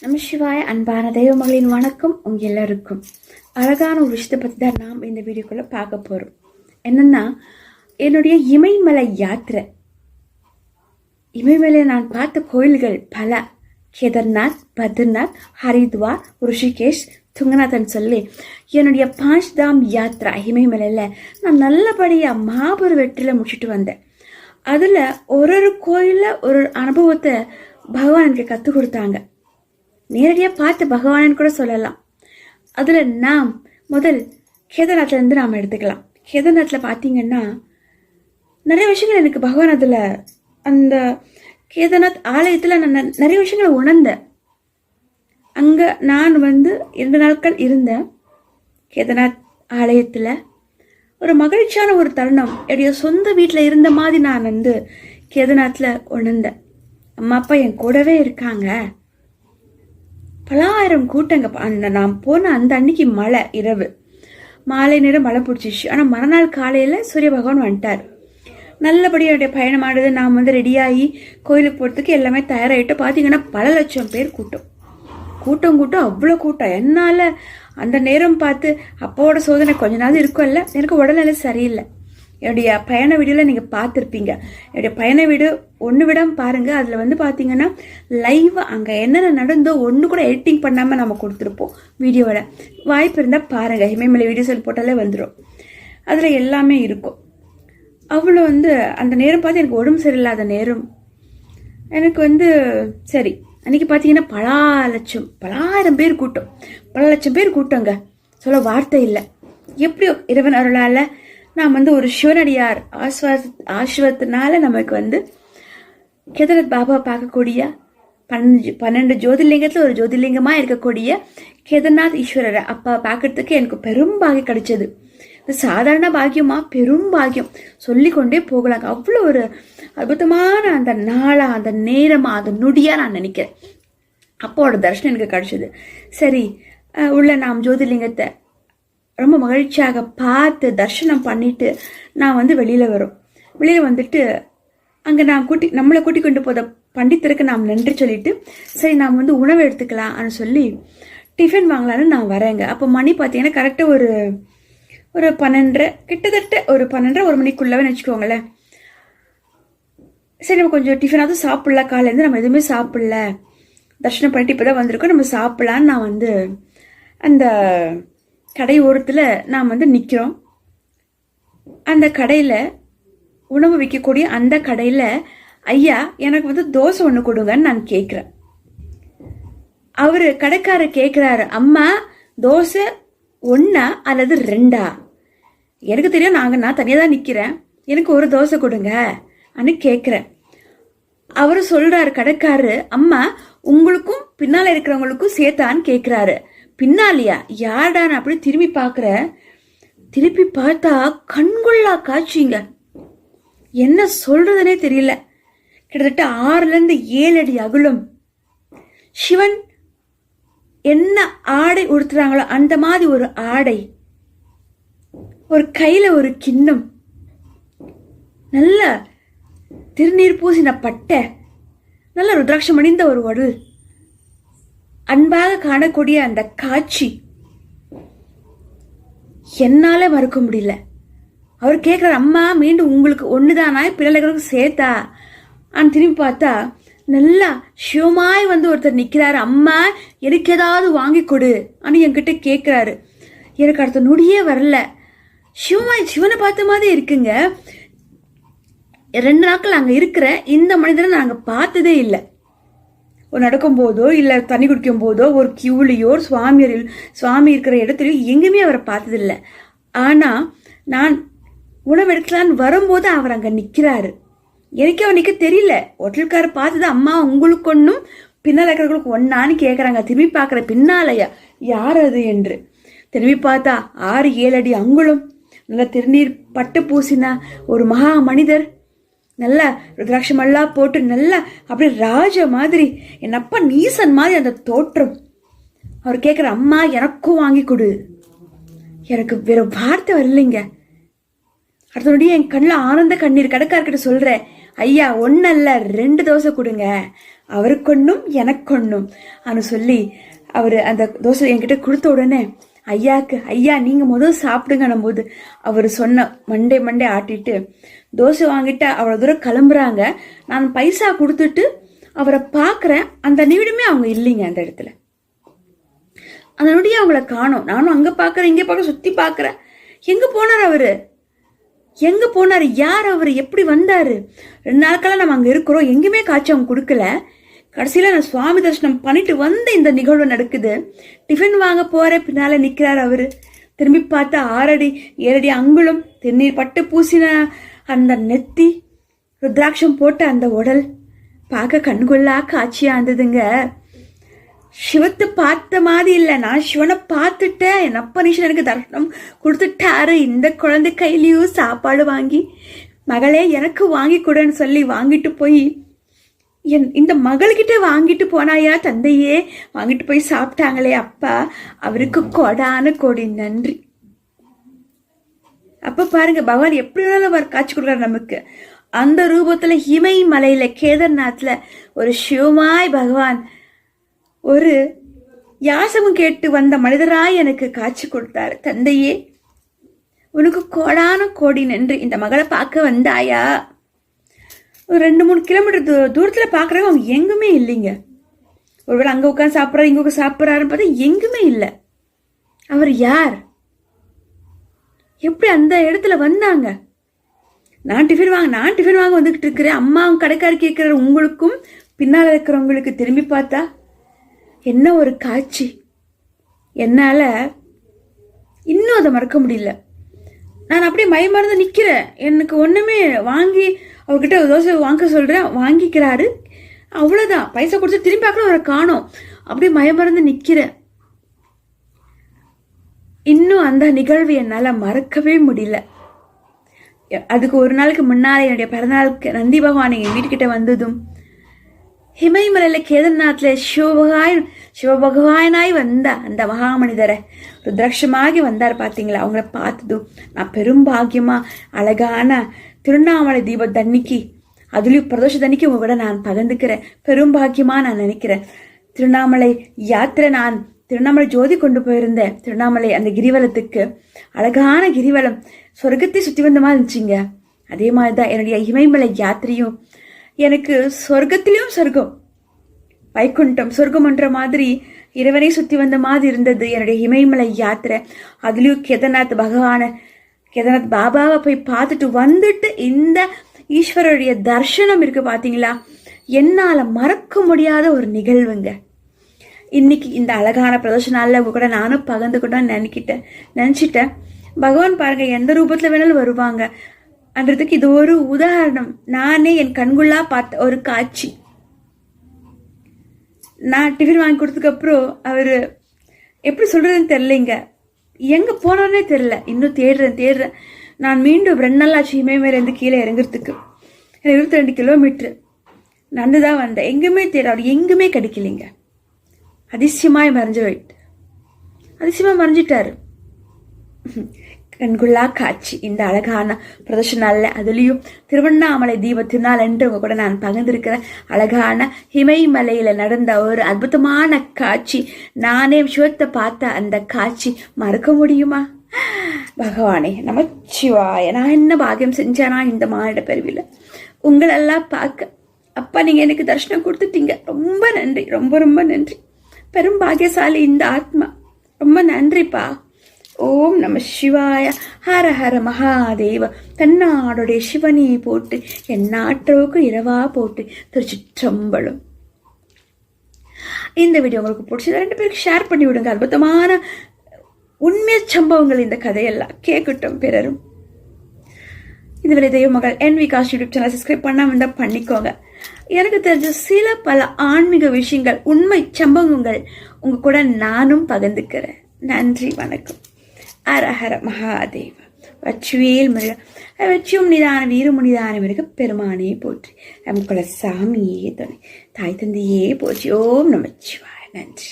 நம்ம சிவாய அன்பான தெய்வ மகளின் வணக்கம். உங்க எல்லாருக்கும் அழகான ஒரு விஷயத்தை பற்றி தான் நாம் இந்த வீடியோக்குள்ள பார்க்க போறோம். என்னன்னா, என்னுடைய இமயமலை யாத்திரை. இமயமலை நான் பார்த்த கோயில்கள் பல. கேதார்நாத், பத்ரிநாத், ஹரித்வார், ரிஷிகேஷ், துங்கநாதன் சொல்லி என்னுடைய 5 தாம் யாத்ரா இமயமலையில் நான் நல்லபடியாக மாபெரும் வெற்றியில் முடிச்சுட்டு வந்தேன். அதில் ஒரு கோயிலில் ஒரு அனுபவத்தை பகவான் எனக்கு கற்றுக் கொடுத்தாங்க. நேரடியாக பார்த்து பகவானன்னு கூட சொல்லலாம். அதில் நாம் முதல் கேதார்நாத்லேருந்து நாம் எடுத்துக்கலாம். கேதார்நாத்தில் பார்த்தீங்கன்னா நிறைய விஷயங்கள் எனக்கு பகவான் அதில் அந்த கேதார்நாத் ஆலயத்தில் நான் நிறைய விஷயங்களை உணர்ந்தேன். அங்கே நான் 2 நாட்கள் இருந்தேன். கேதார்நாத் ஆலயத்தில் ஒரு மகிழ்ச்சியான ஒரு தருணம். என்னுடைய சொந்த வீட்டில் இருந்த மாதிரி நான் கேதார்நாத்தில் உணர்ந்தேன். அம்மா அப்பா என் கூடவே இருக்காங்க. பலாயிரம் கூட்டங்க. நான் போன அந்த அன்னைக்கு மழை, இரவு மாலை நேரம் மழை பிடிச்சிச்சு. ஆனால் மறுநாள் காலையில் சூரிய பகவான் வந்துட்டார். நல்லபடியாக என்னுடைய பயணமானது. நாம் ரெடியாகி கோயிலுக்கு போகிறதுக்கு எல்லாமே தயாராகிட்டு பார்த்தீங்கன்னா பல லட்சம் பேர் கூட்டம் அவ்வளோ கூட்டம். என்னால் அந்த நேரம் பார்த்து அப்பாவோட சோதனை கொஞ்ச நாள் இருக்கும்ல, எனக்கு உடல்நிலை சரியில்லை. என்னுடைய பயண வீடியோவில் நீங்கள் பார்த்துருப்பீங்க. என்னுடைய பயண வீடியோ ஒன்று விடாமல் பாருங்கள். அதில் பார்த்தீங்கன்னா லைவாக அங்கே என்னென்ன நடந்தோ ஒன்று கூட எடிட்டிங் பண்ணாமல் நம்ம கொடுத்துருப்போம் வீடியோவில். வாய்ப்பு இருந்தால் பாருங்கள். இமயமலை வீடியோஸ் போட்டாலே வந்துடும். அதில் எல்லாமே இருக்கும். அவ்வளோ அந்த நேரம் பார்த்து எனக்கு உடம்பு சரியில்லாத நேரம். எனக்கு சரி, அன்றைக்கி பார்த்தீங்கன்னா பலாயிரம் பேர் கூட்டம், பல லட்சம் பேர் கூட்டங்க. சொல்ல வார்த்தை இல்லை. எப்படியோ இறைவன் அருளால் நான் ஒரு சிவனடியார் ஆசிர்வாதத்தினால நமக்கு கேதார்நாத் பாபா பார்க்கக்கூடிய 12 ஜோதிர்லிங்கத்தில் ஒரு ஜோதிர்லிங்கமாக இருக்கக்கூடிய கேதார்நாத் ஈஸ்வரரை அப்பா பார்க்கறதுக்கு எனக்கு பெரும் பாகியம் கிடைச்சது. சாதாரண பாக்கியமா, பெரும் பாக்கியம் சொல்லிக்கொண்டே போகலாங்க. அவ்வளோ ஒரு அற்புதமான அந்த நாளா, அந்த நேரமா, அந்த நொடியா நான் நினைக்கிறேன். அப்பாவோட தரிசனம் எனக்கு கிடைச்சது. சரி, உள்ள நாம் ஜோதிர்லிங்கத்தை ரொம்ப மகிழ்ச்சியாக பார்த்து தரிசனம் பண்ணிட்டு நான் வெளியில் வரோம். வெளியில் வந்துட்டு அங்கே நம்மளை கூட்டி கொண்டு போத பண்டித்தருக்கு நாம் நன்றி சொல்லிட்டு, சரி நாம் உணவு எடுத்துக்கலாம்னு சொல்லி டிஃபன் வாங்கலான்னு நான் வரேங்க. அப்போ மணி பார்த்தீங்கன்னா கரெக்டாக ஒரு 12, கிட்டத்தட்ட ஒரு 12 1 மணிக்குள்ளவே வச்சுக்கோங்களேன். சரி, நம்ம கொஞ்சம் டிஃபனாவது சாப்பிடலாம். காலையிலேருந்து நம்ம எதுவுமே சாப்பிடல, தரிசனம் பண்ணிட்டு இப்போ தான் வந்திருக்கோம், நம்ம சாப்பிடலான்னு நான் அந்த கடை ஓரத்தில் நாம் நிற்கிறோம். அந்த கடையில் உணவு விற்கக்கூடிய அந்த கடையில், ஐயா எனக்கு தோசை ஒன்று கொடுங்கன்னு நான் கேட்குறேன். அவர் கடைக்காரர் கேட்குறாரு, அம்மா தோசை 1 அல்லது 2? எனக்கு தெரியும், நான் தனியாக தான் நிற்கிறேன், எனக்கு ஒரு தோசை கொடுங்க அன்னு கேட்குறேன். அவர் சொல்கிறாரு கடைக்காரரு, அம்மா உங்களுக்கும் பின்னால் இருக்கிறவங்களுக்கும் சேர்த்தான்னு கேட்குறாரு. பின்னாலியா? யார்டான்னு அப்படி திரும்பி பார்க்குற. திருப்பி பார்த்தா கண்கொள்ளா காட்சிங்க. என்ன சொல்றதுனே தெரியல. கிட்டத்தட்ட 6லேருந்து 7 அடி அகுலம். சிவன் என்ன ஆடை உடுத்துறாங்களோ அந்த மாதிரி ஒரு ஆடை, ஒரு கையில ஒரு கிண்ணம், நல்ல திருநீர் பூசின பட்டை, நல்ல ருத்ராட்சம் அணிந்த ஒரு உடல், அன்பாக காணக்கூடிய அந்த காட்சி என்னால மறுக்க முடியல. அவர் கேட்குறாரு, அம்மா மீண்டும் உங்களுக்கு ஒண்ணுதானா, பிள்ளைகளுக்கு சேர்த்தா? திரும்பி பார்த்தா நல்லா சிவமாய் ஒருத்தர் நிற்கிறாரு. அம்மா எனக்கு ஏதாவது வாங்கி கொடு அன்னு என்கிட்ட கேட்குறாரு. எனக்கு அடுத்த நொடியே வரல. சிவனை பார்த்த மாதிரி இருக்குங்க. 2 நாட்கள் அங்கே இருக்கிற இந்த மனிதரை நாங்கள் பார்த்ததே இல்லை. ஒரு நடக்கும் போதோ இல்லை தண்ணி குடிக்கும் போதோ ஒரு கியூலையோ ஒரு சுவாமி இருக்கிற இடத்துலையோ எங்கேயுமே அவரை பார்த்ததில்லை. ஆனால் நான் உணவு எடுக்கலான்னு வரும்போது அவர் அங்கே நிற்கிறாரு. எனக்கு அவர் நிற்க தெரியல. ஹோட்டல்காரர் பார்த்தது, அம்மா உங்களுக்கு ஒன்றும் பின்னால் இருக்கிறவங்களுக்கு ஒன்னான்னு கேட்குறாங்க. திரும்பி பார்க்குற, பின்னாலையா யார் அது என்று. திரும்பி பார்த்தா 6-7 அடி அங்குலம், நல்ல திருநீர் பட்டு பூசின ஒரு மகா மனிதர், நல்லா ருத்ராட்சமெல்லாம் போட்டு நல்லா அப்படியே ராஜ மாதிரி, என் அப்பா நீசன் மாதிரி அந்த தோற்றம். அவர் கேட்குற, அம்மா எனக்கும் வாங்கி கொடு. எனக்கு வேற வார்த்தை வரலைங்க. அடுத்தபடியே என் கண்ணில் ஆனந்த கண்ணீர். கடைக்காரர்கிட்ட சொல்கிறேன், ஐயா 1 அல்ல 2 தோசை கொடுங்க அவருக்கொன்னும் எனக்கொன்னும் அனு சொல்லி அவர் அந்த தோசை என்கிட்ட கொடுத்த உடனே ஐயா நீங்க முதல் சாப்பிடுங்கன்னும் போது அவர் சொன்ன மண்டே ஆட்டிட்டு தோசை வாங்கிட்டு அவ்வளோ தூரம் கிளம்புறாங்க. நான் பைசா கொடுத்துட்டு அவரை பார்க்குறேன். அந்த நிமிடமே அவங்க இல்லைங்க அந்த இடத்துல. அந்த நொடியே அவங்கள காணோம். நானும் அங்கே பார்க்குறேன், இங்கே பார்க்க, சுற்றி பார்க்குறேன். எங்கே போனார் அவரு? எங்கே போனார்? யார் அவர்? எப்படி வந்தார்? 2 நாட்களாக நம்ம அங்கே இருக்கிறோம், எங்கேயுமே காட்சி அவங்க கொடுக்கல. கடைசியில் நான் சுவாமி தரிசனம் பண்ணிட்டு வந்து இந்த நிகழ்வு நடக்குது. டிஃபன் வாங்க போற பின்னால நிற்கிறார் அவரு. திரும்பி பார்த்தா 6 அடி 7 அடி அங்குலம், தென்னீர் பட்டு பூசின அந்த நெத்தி, ருத்ராட்சம் போட்ட அந்த உடல் பார்க்க கண்கொள்ளா காட்சியா இருந்ததுங்க. சிவத்தை பார்த்த மாதிரி இல்லை, நான் சிவனை பார்த்துட்டேன். என் அப்பனீஷன் எனக்கு தர்ஷனம் கொடுத்துட்டாரு. இந்த குழந்தை கையிலையும் சாப்பாடு வாங்கி மகளே எனக்கு வாங்கி கொடுன்னு சொல்லி வாங்கிட்டு போய் இந்த மகள்கிட்ட வாங்கிட்டு போனாயா தந்தையே, வாங்கிட்டு போய் சாப்பிட்டாங்களே அப்பா, அவருக்கு கொடான கோடி நன்றி. அப்ப பாருங்க பகவான் எப்படி வேணாலும் காட்சி கொடுக்குறாரு நமக்கு. அந்த ரூபத்துல ஹிமை மலையில கேதார்நாத்ல ஒரு சிவமாய் பகவான் ஒரு யாசகம் கேட்டு வந்த மனிதராய் எனக்கு காட்சி கொடுத்தாரு. தந்தையே உனக்கு கோடான கோடி நன்றி. இந்த மகளை பார்க்க வந்தாயா? ஒரு 2-3 கிலோமீட்டர் தூரத்துல பாக்குறவங்க அவங்க எங்குமே இல்லைங்க. ஒருவேளை அங்க உட்காந்து சாப்பிட்றாரு, இங்க உட்காந்து சாப்பிட்றாருன்னு பார்த்தா எங்குமே இல்லை. அவர் யார்? எப்படி அந்த இடத்துல வந்தாங்க? நான் டிஃபன் வாங்க வந்துகிட்டு இருக்கிறேன். அம்மா அவங்க கடைக்காரி கேட்கிறாரு. உங்களுக்கும் பின்னால இருக்கிறவங்களுக்கு திரும்பி பார்த்தா என்ன ஒரு காட்சி! என்னால இன்னும் அதை மறக்க முடியல. நான் அப்படியே மயமறந்து நிக்கிறேன். எனக்கு ஒண்ணுமே வாங்கி அவர்கிட்ட தோசை வாங்க சொல்றேன், வாங்கிக்கிறாரு. அவ்வளவுதான், பைசா கொடுத்து திரும்பி பார்க்கல, அவரை காணோம். அப்படியே மயமறந்து நிக்கிறேன். இன்னும் அந்த நிகழ்வு என்னால மறக்கவே முடியல. அதுக்கு ஒரு நாளுக்கு முன்னாலே என்னுடைய பிறந்தநாளுக்கு நந்தி பகவான் எங்க வீட்டுக்கிட்ட வந்ததும், ஹிமைமலையில கேதார்நாத்ல சிவபகவானாய் வந்த அந்த மகாமனிதரை ருத்ராட்சமாகி வந்தார் பாத்தீங்களா? அவங்கள பார்த்ததும் நான் பெரும் பாக்கியமா அழகான திருவண்ணாமலை தீப தண்ணிக்கு, அதுலயும் பிரதோஷ தண்ணிக்கு உங்க கூட நான் பகிர்ந்துக்கிறேன். பெரும் பாக்கியமா நான் நினைக்கிறேன். திருவண்ணாமலை யாத்திரை, நான் திருவண்ணாமலை ஜோதி கொண்டு போயிருந்தேன். திருவண்ணாமலை அந்த கிரிவலத்துக்கு அழகான கிரிவலம், சொர்க்கத்தை சுத்தி வந்த மாதிரி இருந்துச்சுங்க. அதே மாதிரிதான் என்னுடைய இமயமலை யாத்திரையும் எனக்கு சொர்க்கத்திலையும் சொர்க்கம், வைகுண்டம் சொர்க்கம்ன்ற மாதிரி இறைவனை சுத்தி வந்த மாதிரி இருந்தது என்னுடைய இமயமலை யாத்திரை. அதுலயும் கேதார்நாத் பாபாவை போய் பார்த்துட்டு வந்துட்டு இந்த ஈஸ்வரருடைய தர்சனம் இருக்கு பாத்தீங்களா? என்னால மறக்க முடியாத ஒரு நிகழ்வுங்க. இன்னைக்கு இந்த அழகான பிரதோஷ நாள்ல உங்க கூட நானும் பகிர்ந்து கூட நினைச்சிட்டேன். பகவான் பாருங்க எந்த ரூபத்துல வேணாலும் வருவாங்க அன்றதுக்கு இது ஒரு உதாரணம். நானே என் கண்குள்ளா பார்த்த ஒரு காட்சி. நான் டிஃபன் வாங்கி கொடுத்ததுக்கு அப்புறம் அவரு எப்படி சொல்றதுன்னு தெரியலைங்க. எங்க போனோன்னே தெரியல. இன்னும் தேடுறேன். நான் மீண்டும் 2 நாள் ஆச்சு இமயமலையிலேருந்து கீழே இறங்குறதுக்கு. 22 கிலோமீட்டர் நடந்துதான் வந்தேன். எங்குமே அவர் எங்குமே கிடைக்கலைங்க. அதிசயமா மறைஞ்சிட்டாரு. கண்குள்ளா காட்சி இந்த அழகான பிரதோஷ நாள்ல, அதுலயும் திருவண்ணாமலை தீப திருநாள் என்று உங்க கூட நான் பகிர்ந்திருக்கிற அழகான ஹிமைமலையில நடந்த ஒரு அற்புதமான காட்சி. நானே சிவத்தை பார்த்த அந்த காட்சி மறக்க முடியுமா? பகவானே நமச்சிவாய, நான் என்ன பாக்கியம் செஞ்சேனா இந்த மானிட பிறவில உங்களெல்லாம் பார்க்க. அப்பா நீங்க எனக்கு தரிசனம் கொடுத்துட்டீங்க, ரொம்ப நன்றி, ரொம்ப ரொம்ப நன்றி. பெரும் பாக்கியசாலி இந்த ஆத்மா, ரொம்ப நன்றிப்பா. ஓம் நம சிவாய. ஹர ஹர மகாதேவ. தன்னாடுடைய சிவனியை போட்டு என் நாட்டோக்கு இரவா போட்டு. திருச்சிற்றம்பலம். இந்த வீடியோ உங்களுக்கு பிடிச்சது 2 பேருக்கு ஷேர் பண்ணி விடுங்க. அற்புதமான உண்மை சம்பவங்கள் இந்த கதையெல்லாம் கேட்கட்டும் பிறரும். இதுவரை தெய்வ மகள் NV cost YouTube channel subscribe பண்ணாம இருந்தா பண்ணிக்கோங்க. எனக்கு தெரிஞ்ச சில பல ஆன்மீக விஷயங்கள், உண்மை சம்பவங்கள் உங்க கூட நானும் பகிர்ந்துக்கிறேன். நன்றி, வணக்கம். அரஹர மகாதேவ. வச்சுவேல் முருக. வச்சும் நிதான வீரமுனிதான மிருக பெருமானே போற்றி. நம் குல சாமியே துணை, தாய் தந்தையே போற்றி. ஓம் நமச்சிவாய. நன்றி.